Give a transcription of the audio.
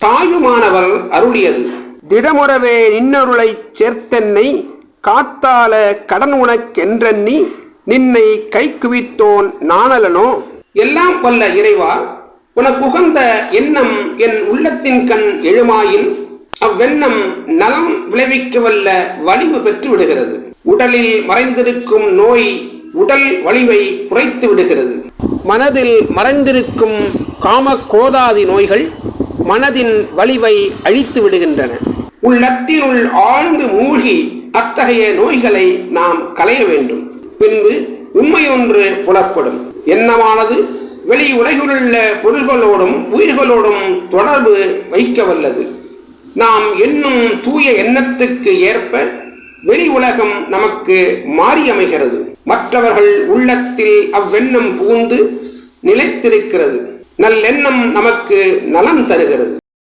தாயுமானவர் அருளியது. திடமுறவே நின்னருளைச் சேர்த்தென்னை காத்தால கடன் உனக்கென்றெண்ணி நின்னை கை குவித்தோன் நாணலனோ. எல்லாம் வல்ல இறைவா, உனக்கு உகந்த எண்ணம் என் உள்ளத்தின் கண் எழுமாயின் அவ்வெண்ணம் நலம் விளைவிக்க வல்ல வலிவு பெற்று விடுகிறது. உடலில் மறைந்திருக்கும் நோய் உடல் வலிவை குறைத்து விடுகிறது. மனதில் மறைந்திருக்கும் காம கோதாதி நோய்கள் மனதின் வலிவை அழித்து விடுகின்றன. உள்ளத்தினுள் ஆழ்ந்து மூழ்கி அத்தகைய நோய்களை நாம் களைய வேண்டும். பின்பு உண்மையொன்று புலப்படும். எண்ணமானது வெளி உலகிலுள்ள பொருள்களோடும் உயிர்களோடும் தொடர்பு வைக்க வல்லது. நாம் எண்ணும் தூய எண்ணத்துக்கு ஏற்ப வெளி உலகம் நமக்கு மாறி அமைகிறது. மற்றவர்கள் உள்ளத்தில் அவ்வெண்ணம் புகுந்து நிலைத்திருக்கிறது. நல்லெண்ணம் நமக்கு நலம் தருகிறது.